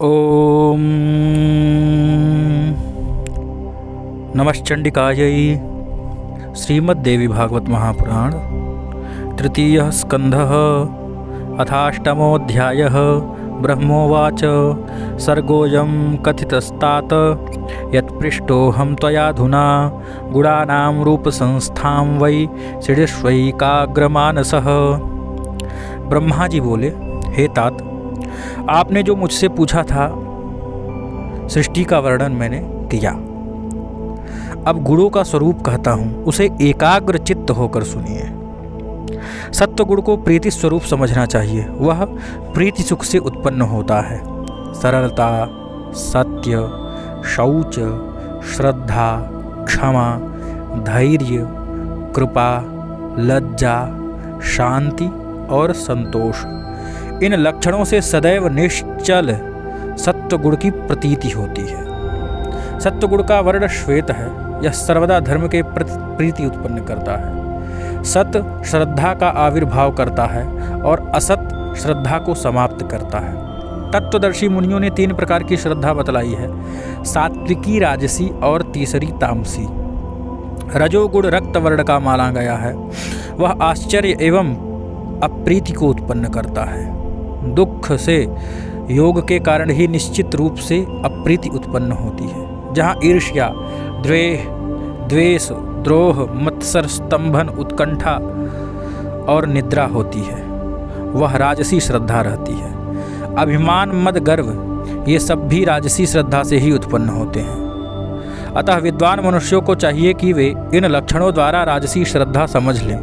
ओम नमश्चंडिकायै। श्रीमद्देवी भागवत महापुराण तृतीयः स्कन्धः अथाष्टमोऽध्यायः। ब्रह्मोवाच सर्गोऽयं कथितस्तात यत्पृष्टोऽहं त्वयाधुना गुणानां रूपसंस्थां वै शीर्ष्वैकाग्रमानसः। ब्रह्मा जी बोले, हे तात, आपने जो मुझसे पूछा था सृष्टि का वर्णन मैंने किया। अब गुणों का स्वरूप कहता हूँ, उसे एकाग्र चित्त होकर सुनिए। सत्व गुण को प्रीति स्वरूप समझना चाहिए। वह प्रीति सुख से उत्पन्न होता है। सरलता, सत्य, शौच, श्रद्धा, क्षमा, धैर्य, कृपा, लज्जा, शांति और संतोष, इन लक्षणों से सदैव निश्चल सत्वगुण की प्रतीति होती है। सत्वगुण का वर्ण श्वेत है। यह सर्वदा धर्म के प्रति प्रीति उत्पन्न करता है। सत श्रद्धा का आविर्भाव करता है और असत श्रद्धा को समाप्त करता है। तत्वदर्शी मुनियों ने 3 प्रकार की श्रद्धा बतलाई है, सात्विकी, राजसी और तीसरी तामसी। रजोगुण रक्त वर्ण का माना गया है। वह आश्चर्य एवं अप्रीति को उत्पन्न करता है। दुख से योग के कारण ही निश्चित रूप से अप्रीति उत्पन्न होती है। जहाँ ईर्ष्या, द्वेष, द्रोह, मत्सर, स्तंभन, उत्कंठा और निद्रा होती है, वह राजसी श्रद्धा रहती है। अभिमान, मद, गर्व, ये सब भी राजसी श्रद्धा से ही उत्पन्न होते हैं। अतः विद्वान मनुष्यों को चाहिए कि वे इन लक्षणों द्वारा राजसी श्रद्धा समझ लें।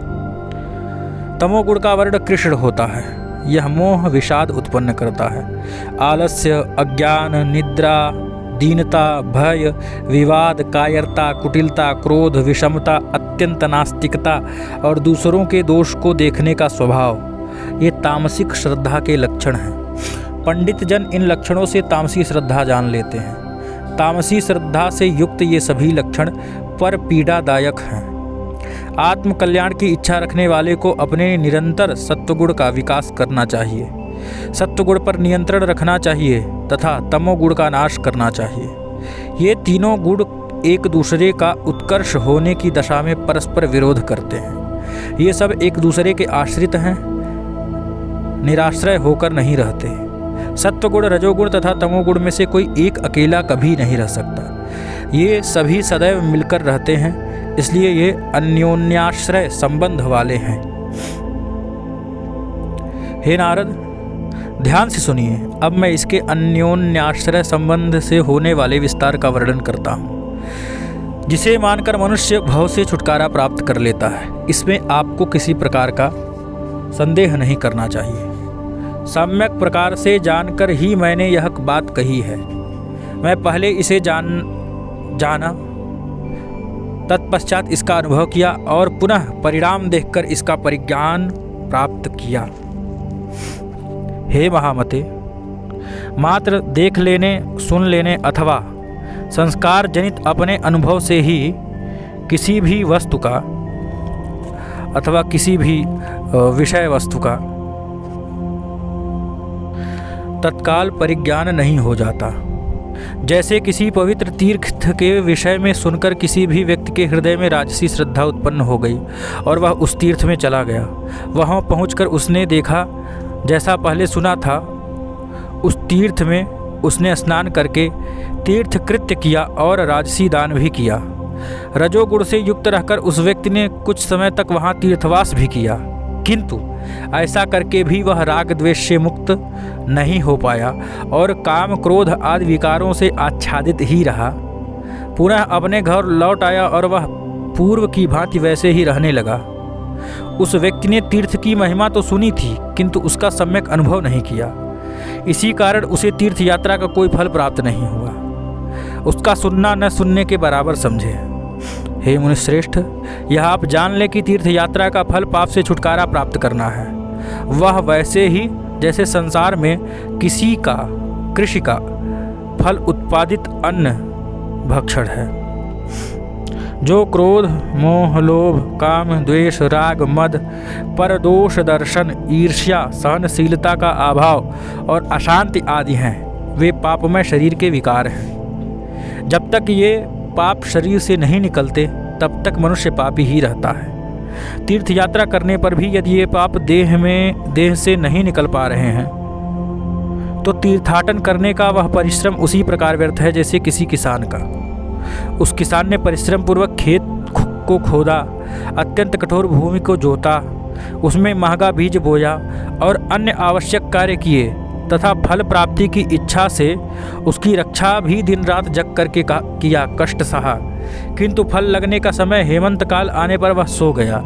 तमोगुण का वर्ण कृष्ण होता है। यह मोह विषाद उत्पन्न करता है। आलस्य, अज्ञान, निद्रा, दीनता, भय, विवाद, कायरता, कुटिलता, क्रोध, विषमता, अत्यंत नास्तिकता और दूसरों के दोष को देखने का स्वभाव, ये तामसिक श्रद्धा के लक्षण हैं। पंडित जन इन लक्षणों से तामसी श्रद्धा जान लेते हैं। तामसी श्रद्धा से युक्त ये सभी लक्षण पर पीड़ादायक हैं। आत्म कल्याण की इच्छा रखने वाले को अपने निरंतर सत्वगुण का विकास करना चाहिए। सत्वगुण पर नियंत्रण रखना चाहिए तथा तमोगुण का नाश करना चाहिए। ये तीनों गुण एक दूसरे का उत्कर्ष होने की दशा में परस्पर विरोध करते हैं। ये सब एक दूसरे के आश्रित हैं, निराश्रय होकर नहीं रहते। सत्वगुण, रजोगुण तथा तमोगुण में से कोई एक अकेला कभी नहीं रह सकता। ये सभी सदैव मिलकर रहते हैं, इसलिए ये अन्योन्याश्रय संबंध वाले हैं। हे नारद, ध्यान से सुनिए। अब मैं इसके अन्योन्याश्रय संबंध से होने वाले विस्तार का वर्णन करता हूँ, जिसे मानकर मनुष्य भव से छुटकारा प्राप्त कर लेता है। इसमें आपको किसी प्रकार का संदेह नहीं करना चाहिए। सम्यक प्रकार से जानकर ही मैंने यह बात कही है। मैं पहले इसे जाना, तत्पश्चात इसका अनुभव किया और पुनः परिणाम देखकर इसका परिज्ञान प्राप्त किया। हे महामते, मात्र देख लेने, सुन लेने अथवा संस्कार जनित अपने अनुभव से ही किसी भी वस्तु का अथवा किसी भी विषय वस्तु का तत्काल परिज्ञान नहीं हो जाता। जैसे किसी पवित्र तीर्थ के विषय में सुनकर किसी भी व्यक्ति के हृदय में राजसी श्रद्धा उत्पन्न हो गई और वह उस तीर्थ में चला गया। वहाँ पहुंचकर उसने देखा जैसा पहले सुना था। उस तीर्थ में उसने स्नान करके तीर्थ कृत्य किया और राजसी दान भी किया। रजोगुण से युक्त रहकर उस व्यक्ति ने कुछ समय तक वहाँ तीर्थवास भी किया, किंतु ऐसा करके भी वह राग द्वेष से मुक्त नहीं हो पाया और काम, क्रोध आदि विकारों से आच्छादित ही रहा। पुनः अपने घर लौट आया और वह पूर्व की भांति वैसे ही रहने लगा। उस व्यक्ति ने तीर्थ की महिमा तो सुनी थी, किंतु उसका सम्यक अनुभव नहीं किया। इसी कारण उसे तीर्थ यात्रा का कोई फल प्राप्त नहीं हुआ। उसका सुनना न सुनने के बराबर समझे। हे मुनिश्रेष्ठ, यह आप जान ले कि तीर्थ यात्रा का फल पाप से छुटकारा प्राप्त करना है। वह वैसे ही जैसे संसार में किसी का कृषि का फल उत्पादित अन्न भक्षण है। जो क्रोध, मोह, लोभ, काम, द्वेष, राग, मद, परदोष दर्शन, ईर्ष्या, सहनशीलता का अभाव और अशांति आदि हैं, वे पापमय शरीर के विकार हैं। जब तक ये पाप शरीर से नहीं निकलते तब तक मनुष्य पापी ही रहता है। तीर्थ यात्रा करने पर भी यदि ये पाप देह से नहीं निकल पा रहे हैं तो तीर्थाटन करने का वह परिश्रम उसी प्रकार व्यर्थ है जैसे किसी किसान का। उस किसान ने परिश्रम पूर्वक खेत को खोदा, अत्यंत कठोर भूमि को जोता, उसमें महंगा बीज बोया और अन्य आवश्यक कार्य किए तथा फल प्राप्ति की इच्छा से उसकी रक्षा भी दिन रात जग करके किया, कष्ट सहा, किंतु फल लगने का समय हेमंत काल आने पर वह सो गया,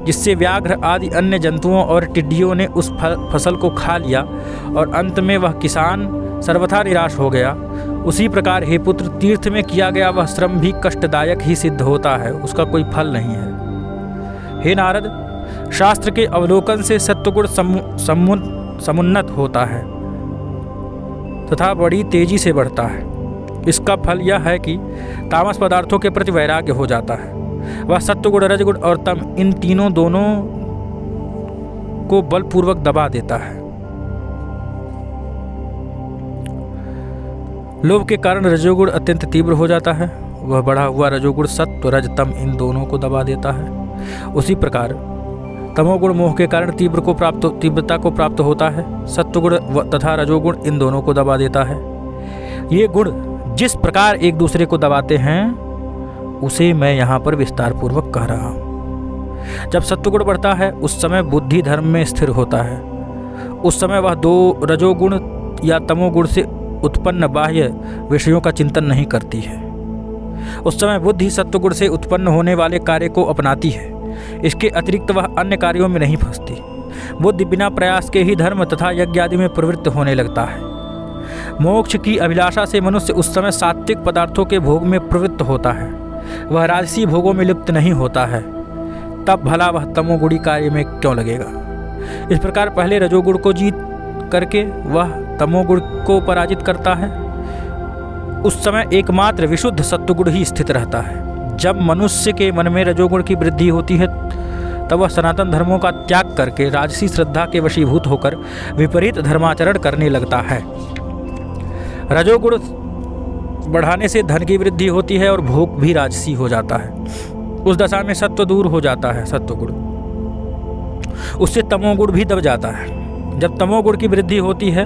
जिससे व्याघ्र आदि अन्य जंतुओं और टिड्डियों ने उस फसल को खा लिया और अंत में वह किसान सर्वथा निराश हो गया। उसी प्रकार हे पुत्र, तीर्थ में किया गया वह श्रम भी कष्टदायक ही सिद्ध होता है, उसका कोई फल नहीं है। हे नारद, शास्त्र के अवलोकन से सत्वगुण समुन्नत होता है तथा बड़ी तेजी से बढ़ता है। इसका फल यह है कि तामस पदार्थों के प्रति वैराग्य हो जाता है। वह सत्वगुण, रजगुण और तम, इन तीनों दोनों को बलपूर्वक दबा देता है। लोभ के कारण रजोगुण अत्यंत तीव्र हो जाता है। वह बढ़ा हुआ रजोगुण सत्व, रज, तम इन दोनों को दबा देता है। उसी प्रकार तमोगुण मोह के कारण तीव्रता को प्राप्त होता है। सत्वगुण तथा रजोगुण इन दोनों को दबा देता है। ये गुण जिस प्रकार एक दूसरे को दबाते हैं उसे मैं यहाँ पर विस्तार पूर्वक कह रहा हूँ। जब सत्वगुण बढ़ता है उस समय बुद्धि धर्म में स्थिर होता है। उस समय वह दो रजोगुण या तमोगुण से उत्पन्न बाह्य विषयों का चिंतन नहीं करती है। उस समय बुद्धि सत्वगुण से उत्पन्न होने वाले कार्य को अपनाती है। इसके अतिरिक्त वह अन्य कार्यों में नहीं फंसती। बुद्धि बिना प्रयास के ही धर्म तथा यज्ञ आदि में प्रवृत्त होने लगता है। मोक्ष की अभिलाषा से मनुष्य उस समय सात्विक पदार्थों के भोग में प्रवृत्त होता है, वह राजसी भोगों में लिप्त नहीं होता है। तब भला वह तमोगुणी कार्य में क्यों लगेगा। इस प्रकार पहले रजोगुण को जीत करके वह तमोगुण को पराजित करता है। उस समय एकमात्र विशुद्ध सत्वगुण ही स्थित रहता है। जब मनुष्य के मन में रजोगुण की वृद्धि होती है तब वह सनातन धर्मों का त्याग करके राजसी श्रद्धा के वशीभूत होकर विपरीत धर्माचरण करने लगता है। रजोगुण बढ़ाने से धन की वृद्धि होती है और भोग भी राजसी हो जाता है। उस दशा में सत्व दूर हो जाता है, सत्वगुण, उससे तमोगुण भी दब जाता है। जब तमोगुण की वृद्धि होती है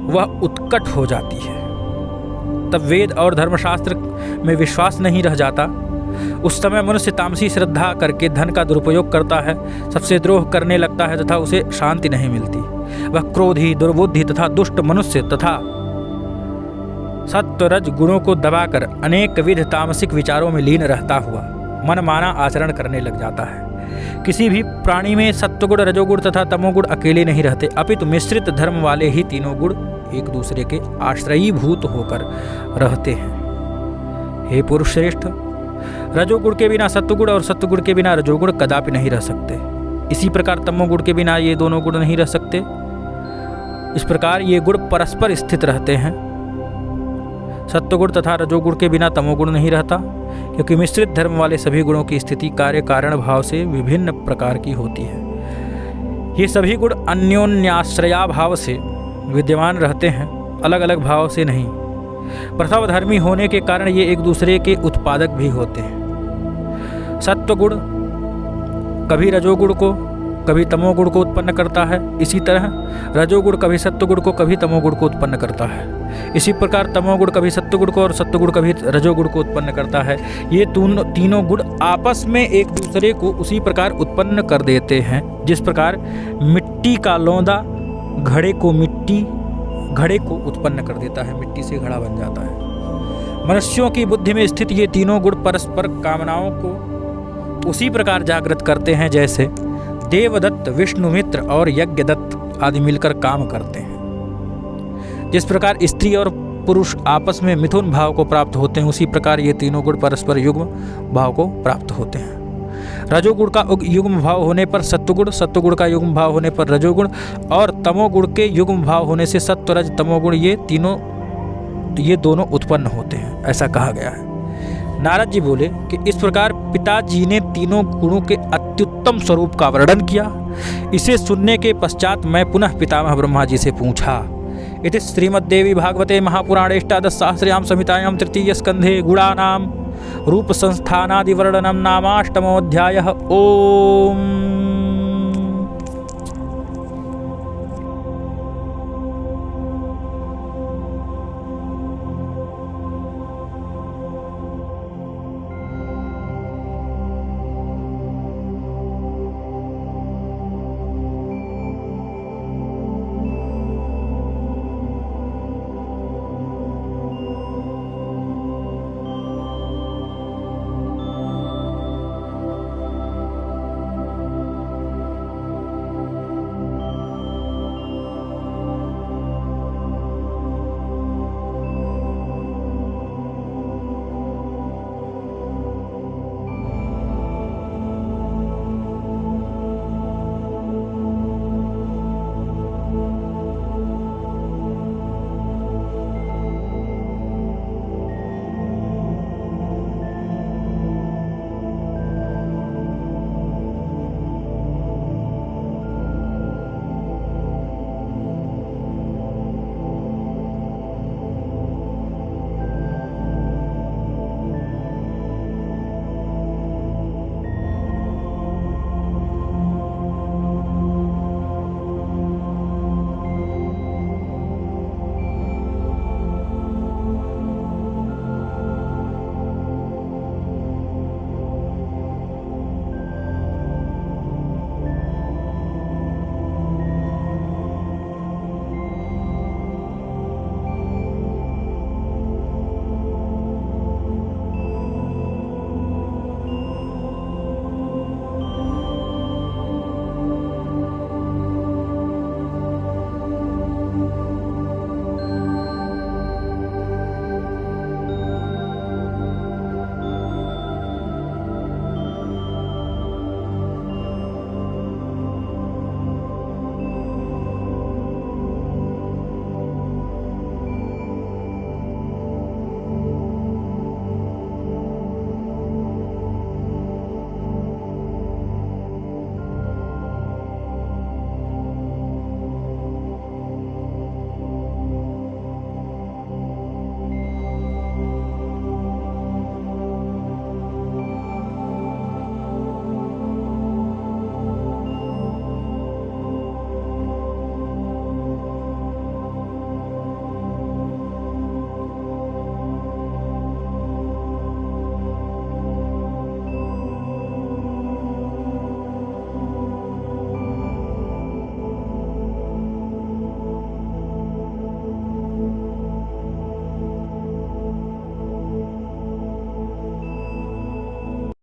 वह उत्कट हो जाती है। तब वेद और धर्मशास्त्र में विश्वास नहीं रह जाता। उस समय मनुष्य तामसी श्रद्धा करके धन का दुरुपयोग करता है, सबसे द्रोह करने लगता है तथा उसे शांति नहीं मिलती। वह क्रोधी, दुर्बुद्धि तथा दुष्ट मनुष्य तथा सत्व रज गुणों को दबाकर अनेक विध तामसिक विचारों में लीन रहता हुआ मनमाना आचरण करने लग जाता है। किसी भी प्राणी में सत्वगुण, रजोगुण तथा तमोगुण अकेले नहीं रहते, अपितु मिश्रित धर्म वाले ही तीनों गुण एक दूसरे के आश्रयीभूत होकर रहते हैं। हे पुरुष श्रेष्ठ, रजोगुण के बिना सत्वगुण और सत्वगुण के बिना रजोगुण कदापि नहीं रह सकते। इसी प्रकार तमोगुण के बिना ये दोनों गुण नहीं रह सकते। इस प्रकार ये गुण परस्पर स्थित रहते हैं। सत्वगुण तथा रजोगुण के बिना तमोगुण नहीं रहता, क्योंकि मिश्रित धर्म वाले सभी गुणों की स्थिति कार्य कारण भाव से विभिन्न प्रकार की होती है। ये सभी गुण अन्योन्याश्रया भाव से विद्यमान रहते हैं, अलग अलग भाव से नहीं। प्रथमधर्मी होने के कारण ये एक दूसरे के उत्पादक भी होते हैं। सत्वगुण कभी रजोगुण को कभी तमोगुण को उत्पन्न करता है। इसी तरह रजोगुण कभी सत्वगुण को कभी तमोगुण को उत्पन्न करता है। इसी प्रकार तमोगुण कभी सत्वगुण को और सत्वगुण कभी रजोगुण को उत्पन्न करता है। ये तीनों गुण आपस में एक दूसरे को उसी प्रकार उत्पन्न कर देते हैं जिस प्रकार मिट्टी का लौंदा घड़े को उत्पन्न कर देता है, मिट्टी से घड़ा बन जाता है। मनुष्यों की बुद्धि में स्थित ये तीनों गुण परस्पर कामनाओं को उसी प्रकार जागृत करते हैं जैसे देवदत्त, विष्णुमित्र और यज्ञदत्त आदि मिलकर काम करते हैं। जिस प्रकार स्त्री और पुरुष आपस में मिथुन भाव को प्राप्त होते हैं, उसी प्रकार ये तीनों गुण परस्पर युग्म भाव को प्राप्त होते हैं। रजोगुण का युग्म भाव होने पर सत्वगुण, सत्वगुण का युग्म भाव होने पर रजोगुण और तमोगुण के युग्म भाव होने से सत्व, रज, तमोगुण ये दोनों उत्पन्न होते हैं, ऐसा कहा गया है। नारद जी बोले कि इस प्रकार पिताजी ने तीनों गुणों के अत्युत्तम स्वरूप का वर्णन किया। इसे सुनने के पश्चात मैं पुनः पितामह ब्रह्मा जी से पूछा, इति श्रीमद्देवी भागवते महापुराणे अष्टादशसहस्रयां संहितायां तृतीयस्कन्धे गुणानां रूपसंस्थानादिवर्णनं नामाष्टमोऽध्यायः। ओम।